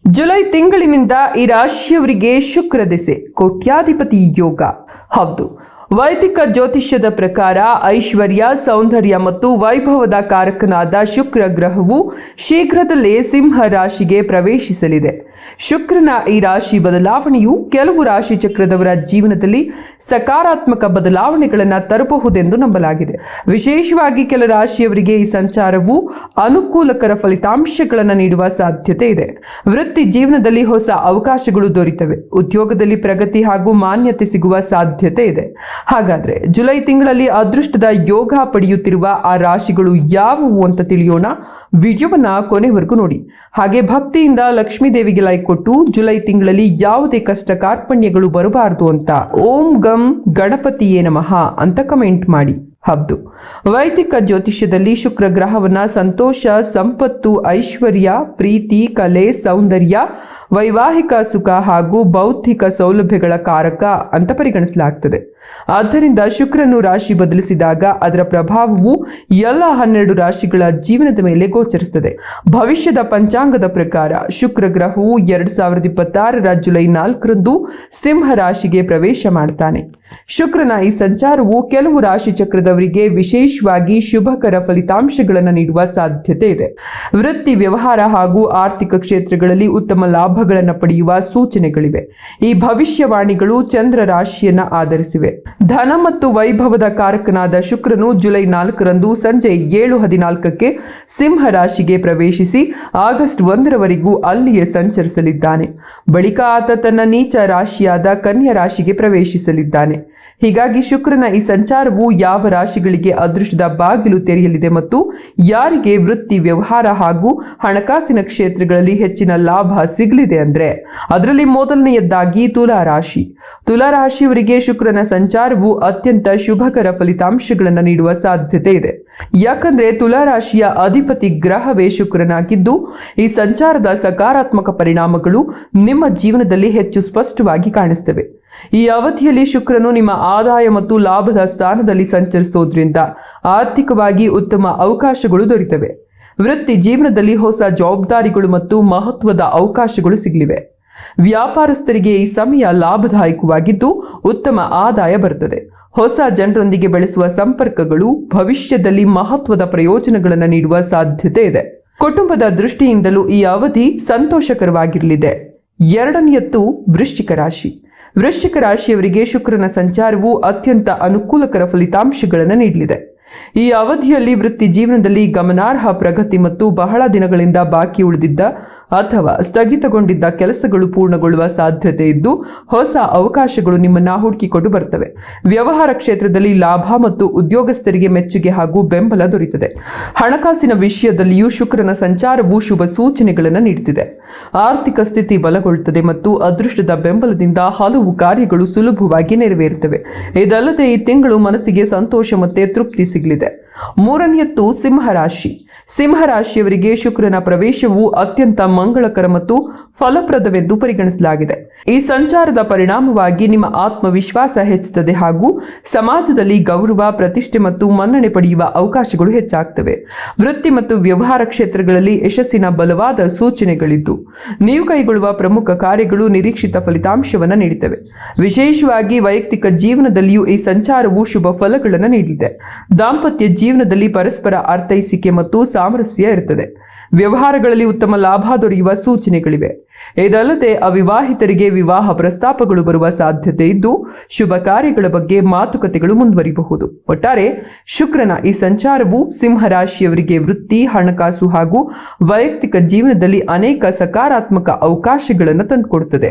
July ತಿಂಗಳಿನಿಂದ ಈ ರಾಶಿಯವರಿಗೆ ಶುಕ್ರ ದಿಸೆ ಕೋಟ್ಯಾಧಿಪತಿ ಯೋಗ. ಹೌದು, ವೈದಿಕ ಜ್ಯೋತಿಷ್ಯದ ಪ್ರಕಾರ ಐಶ್ವರ್ಯ, ಸೌಂದರ್ಯ ಮತ್ತು ವೈಭವದ ಕಾರಕನಾದ ಶುಕ್ರ ಗ್ರಹವು ಶೀಘ್ರದಲ್ಲೇ ಸಿಂಹ ರಾಶಿಗೆ ಪ್ರವೇಶಿಸಲಿದೆ. ಶುಕ್ರನ ಈ ರಾಶಿ ಬದಲಾವಣೆಯು ಕೆಲವು ರಾಶಿ ಚಕ್ರದವರ ಜೀವನದಲ್ಲಿ ಸಕಾರಾತ್ಮಕ ಬದಲಾವಣೆಗಳನ್ನು ತರಬಹುದೆಂದು ನಂಬಲಾಗಿದೆ. ವಿಶೇಷವಾಗಿ ಕೆಲ ರಾಶಿಯವರಿಗೆ ಈ ಸಂಚಾರವು ಅನುಕೂಲಕರ ಫಲಿತಾಂಶಗಳನ್ನು ನೀಡುವ ಸಾಧ್ಯತೆ ಇದೆ. ವೃತ್ತಿ ಜೀವನದಲ್ಲಿ ಹೊಸ ಅವಕಾಶಗಳು ದೊರೆಯುತ್ತವೆ. ಉದ್ಯೋಗದಲ್ಲಿ ಪ್ರಗತಿ ಹಾಗೂ ಮಾನ್ಯತೆ ಸಿಗುವ ಸಾಧ್ಯತೆ ಇದೆ. ಹಾಗಾದ್ರೆ ಜುಲೈ ತಿಂಗಳಲ್ಲಿ ಅದೃಷ್ಟದ ಯೋಗ ಪಡೆಯುತ್ತಿರುವ ಆ ರಾಶಿಗಳು ಯಾವುವು ಅಂತ ತಿಳಿಯೋಣ. ವಿಡಿಯೋವನ್ನ ಕೊನೆವರೆಗೂ ನೋಡಿ. ಹಾಗೆ ಭಕ್ತಿಯಿಂದ ಲಕ್ಷ್ಮೀ ದೇವಿಗೆ ಲೈಕ್ ಕೊಟ್ಟು ಜುಲೈ ತಿಂಗಳಲ್ಲಿ ಯಾವುದೇ ಕಷ್ಟ ಕಾರ್ಪಣ್ಯಗಳು ಬರಬಾರದು ಅಂತ ಓಂ ಗಂ ಗಣಪತಿಯೇ ನಮಃ ಅಂತ ಕಮೆಂಟ್ ಮಾಡಿ. ಹೌದು, ವೈದಿಕ ಜ್ಯೋತಿಷ್ಯದಲ್ಲಿ ಶುಕ್ರ ಗ್ರಹವನ್ನ ಸಂತೋಷ, ಸಂಪತ್ತು, ಐಶ್ವರ್ಯ, ಪ್ರೀತಿ, ಕಲೆ, ಸೌಂದರ್ಯ, ವೈವಾಹಿಕ ಸುಖ ಹಾಗೂ ಬೌದ್ಧಿಕ ಸೌಲಭ್ಯಗಳ ಕಾರಕ ಅಂತ ಪರಿಗಣಿಸಲಾಗ್ತದೆ. ಆದ್ದರಿಂದ ಶುಕ್ರನು ರಾಶಿ ಬದಲಿಸಿದಾಗ ಅದರ ಪ್ರಭಾವವು ಎಲ್ಲ 12 ರಾಶಿಗಳ ಜೀವನದ ಮೇಲೆ ಗೋಚರಿಸುತ್ತದೆ. ಭವಿಷ್ಯದ ಪಂಚಾಂಗದ ಪ್ರಕಾರ ಶುಕ್ರ ಗ್ರಹವು 2026 ಜುಲೈ 4ರಂದು ಸಿಂಹ ರಾಶಿಗೆ ಪ್ರವೇಶ ಮಾಡ್ತಾನೆ. ಶುಕ್ರನ ಈ ಸಂಚಾರವು ಕೆಲವು ರಾಶಿ ಚಕ್ರದವರಿಗೆ ವಿಶೇಷವಾಗಿ ಶುಭಕರ ಫಲಿತಾಂಶಗಳನ್ನು ನೀಡುವ ಸಾಧ್ಯತೆ ಇದೆ. ವೃತ್ತಿ, ವ್ಯವಹಾರ ಹಾಗೂ ಆರ್ಥಿಕ ಕ್ಷೇತ್ರಗಳಲ್ಲಿ ಉತ್ತಮ ಲಾಭಗಳನ್ನು ಪಡೆಯುವ ಸೂಚನೆಗಳಿವೆ. ಈ ಭವಿಷ್ಯವಾಣಿಗಳು ಚಂದ್ರ ರಾಶಿಯನ್ನ ಆಧರಿಸಿವೆ. ಧನ ಮತ್ತು ವೈಭವದ ಕಾರಕನಾದ ಶುಕ್ರನು ಜುಲೈ 4ರಂದು ಸಂಜೆ 7:14ಕ್ಕೆ ಸಿಂಹ ರಾಶಿಗೆ ಪ್ರವೇಶಿಸಿ ಆಗಸ್ಟ್ 1ರವರೆಗೂ ಅಲ್ಲಿಯೇ ಸಂಚರಿಸಲಿದ್ದಾನೆ. ಬಳಿಕ ಆತ ತನ್ನ ನೀಚ ರಾಶಿಯಾದ ಕನ್ಯಾ ರಾಶಿಗೆ ಪ್ರವೇಶಿಸಲಿದ್ದಾನೆ. ಹೀಗಾಗಿ ಶುಕ್ರನ ಈ ಸಂಚಾರವು ಯಾವ ರಾಶಿಗಳಿಗೆ ಅದೃಷ್ಟದ ಬಾಗಿಲು ತೆರೆಯಲಿದೆ ಮತ್ತು ಯಾರಿಗೆ ವೃತ್ತಿ, ವ್ಯವಹಾರ ಹಾಗೂ ಹಣಕಾಸಿನ ಕ್ಷೇತ್ರಗಳಲ್ಲಿ ಹೆಚ್ಚಿನ ಲಾಭ ಸಿಗಲಿದೆ ಅಂದ್ರೆ ಅದರಲ್ಲಿ ಮೊದಲನೆಯದ್ದಾಗಿ ತುಲಾ ರಾಶಿ. ತುಲಾ ರಾಶಿಯವರಿಗೆ ಶುಕ್ರನ ಸಂಚಾರವು ಅತ್ಯಂತ ಶುಭಕರ ಫಲಿತಾಂಶಗಳನ್ನು ನೀಡುವ ಸಾಧ್ಯತೆ ಇದೆ. ಯಾಕಂದ್ರೆ ತುಲಾ ರಾಶಿಯ ಅಧಿಪತಿ ಗ್ರಹವೇ ಶುಕ್ರನಾಗಿದ್ದು, ಈ ಸಂಚಾರದ ಸಕಾರಾತ್ಮಕ ಪರಿಣಾಮಗಳು ನಿಮ್ಮ ಜೀವನದಲ್ಲಿ ಹೆಚ್ಚು ಸ್ಪಷ್ಟವಾಗಿ ಕಾಣಿಸ್ತವೆ. ಈ ಅವಧಿಯಲ್ಲಿ ಶುಕ್ರನು ನಿಮ್ಮ ಆದಾಯ ಮತ್ತು ಲಾಭದ ಸ್ಥಾನದಲ್ಲಿ ಸಂಚರಿಸೋದ್ರಿಂದ ಆರ್ಥಿಕವಾಗಿ ಉತ್ತಮ ಅವಕಾಶಗಳು ದೊರೆಯುತ್ತವೆ. ವೃತ್ತಿ ಜೀವನದಲ್ಲಿ ಹೊಸ ಜವಾಬ್ದಾರಿಗಳು ಮತ್ತು ಮಹತ್ವದ ಅವಕಾಶಗಳು ಸಿಗಲಿವೆ. ವ್ಯಾಪಾರಸ್ಥರಿಗೆ ಈ ಸಮಯ ಲಾಭದಾಯಕವಾಗಿದ್ದು ಉತ್ತಮ ಆದಾಯ ಬರುತ್ತದೆ. ಹೊಸ ಜನರೊಂದಿಗೆ ಬೆಳೆಸುವ ಸಂಪರ್ಕಗಳು ಭವಿಷ್ಯದಲ್ಲಿ ಮಹತ್ವದ ಪ್ರಯೋಜನಗಳನ್ನು ನೀಡುವ ಸಾಧ್ಯತೆ ಇದೆ. ಕುಟುಂಬದ ದೃಷ್ಟಿಯಿಂದಲೂ ಈ ಅವಧಿ ಸಂತೋಷಕರವಾಗಿರಲಿದೆ. ಎರಡನೆಯದ್ದು ವೃಶ್ಚಿಕ ರಾಶಿ. ವೃಶ್ಚಿಕ ರಾಶಿಯವರಿಗೆ ಶುಕ್ರನ ಸಂಚಾರವು ಅತ್ಯಂತ ಅನುಕೂಲಕರ ಫಲಿತಾಂಶಗಳನ್ನು ನೀಡಲಿದೆ. ಈ ಅವಧಿಯಲ್ಲಿ ವೃತ್ತಿ ಜೀವನದಲ್ಲಿ ಗಮನಾರ್ಹ ಪ್ರಗತಿ ಮತ್ತು ಬಹಳ ದಿನಗಳಿಂದ ಬಾಕಿ ಉಳಿದಿದ್ದ ಅಥವಾ ಸ್ಥಗಿತಗೊಂಡಿದ್ದ ಕೆಲಸಗಳು ಪೂರ್ಣಗೊಳ್ಳುವ ಸಾಧ್ಯತೆ ಇದ್ದು ಹೊಸ ಅವಕಾಶಗಳು ನಿಮ್ಮನ್ನ ಹುಡುಕಿಕೊಂಡು ಬರ್ತವೆ. ವ್ಯವಹಾರ ಕ್ಷೇತ್ರದಲ್ಲಿ ಲಾಭ ಮತ್ತು ಉದ್ಯೋಗಸ್ಥರಿಗೆ ಮೆಚ್ಚುಗೆ ಹಾಗೂ ಬೆಂಬಲ ದೊರೆಯುತ್ತದೆ. ಹಣಕಾಸಿನ ವಿಷಯದಲ್ಲಿಯೂ ಶುಕ್ರನ ಸಂಚಾರವು ಶುಭ ಸೂಚನೆಗಳನ್ನು ನೀಡುತ್ತಿದೆ. ಆರ್ಥಿಕ ಸ್ಥಿತಿ ಬಲಗೊಳ್ಳುತ್ತದೆ ಮತ್ತು ಅದೃಷ್ಟದ ಬೆಂಬಲದಿಂದ ಹಲವು ಕಾರ್ಯಗಳು ಸುಲಭವಾಗಿ ನೆರವೇರುತ್ತವೆ. ಇದಲ್ಲದೆ ಈ ತಿಂಗಳು ಮನಸ್ಸಿಗೆ ಸಂತೋಷ ಮತ್ತು ತೃಪ್ತಿ ಸಿಗಲಿದೆ. ಮೂರನೆಯದ್ದು ಸಿಂಹರಾಶಿ. ಸಿಂಹರಾಶಿಯವರಿಗೆ ಶುಕ್ರನ ಪ್ರವೇಶವು ಅತ್ಯಂತ ಮಂಗಳಕರ ಮತ್ತು ಫಲಪ್ರದವೆಂದು ಪರಿಗಣಿಸಲಾಗಿದೆ. ಈ ಸಂಚಾರದ ಪರಿಣಾಮವಾಗಿ ನಿಮ್ಮ ಆತ್ಮವಿಶ್ವಾಸ ಹೆಚ್ಚುತ್ತದೆ ಹಾಗೂ ಸಮಾಜದಲ್ಲಿ ಗೌರವ, ಪ್ರತಿಷ್ಠೆ ಮತ್ತು ಮನ್ನಣೆ ಪಡೆಯುವ ಅವಕಾಶಗಳು ಹೆಚ್ಚಾಗ್ತವೆ. ವೃತ್ತಿ ಮತ್ತು ವ್ಯವಹಾರ ಕ್ಷೇತ್ರಗಳಲ್ಲಿ ಯಶಸ್ಸಿನ ಬಲವಾದ ಸೂಚನೆಗಳಿದ್ದು ನೀವು ಕೈಗೊಳ್ಳುವ ಪ್ರಮುಖ ಕಾರ್ಯಗಳು ನಿರೀಕ್ಷಿತ ಫಲಿತಾಂಶವನ್ನು ನೀಡುತ್ತವೆ. ವಿಶೇಷವಾಗಿ ವೈಯಕ್ತಿಕ ಜೀವನದಲ್ಲಿಯೂ ಈ ಸಂಚಾರವು ಶುಭ ಫಲಗಳನ್ನು ನೀಡಿದೆ. ದಾಂಪತ್ಯ ಜೀವನದಲ್ಲಿ ಪರಸ್ಪರ ಅರ್ಥೈಸಿಕೆ ಮತ್ತು ಸಾಮರಸ್ಯ ಇರುತ್ತದೆ. ವ್ಯವಹಾರಗಳಲ್ಲಿ ಉತ್ತಮ ಲಾಭ ದೊರೆಯುವ ಸೂಚನೆಗಳಿವೆ. ಇದಲ್ಲದೆ ಅವಿವಾಹಿತರಿಗೆ ವಿವಾಹ ಪ್ರಸ್ತಾಪಗಳು ಬರುವ ಸಾಧ್ಯತೆ ಇದ್ದು ಶುಭ ಕಾರ್ಯಗಳ ಬಗ್ಗೆ ಮಾತುಕತೆಗಳು ಮುಂದುವರಿಬಹುದು. ಒಟ್ಟಾರೆ ಶುಕ್ರನ ಈ ಸಂಚಾರವು ಸಿಂಹರಾಶಿಯವರಿಗೆ ವೃತ್ತಿ, ಹಣಕಾಸು ಹಾಗೂ ವೈಯಕ್ತಿಕ ಜೀವನದಲ್ಲಿ ಅನೇಕ ಸಕಾರಾತ್ಮಕ ಅವಕಾಶಗಳನ್ನು ತಂದುಕೊಡುತ್ತದೆ.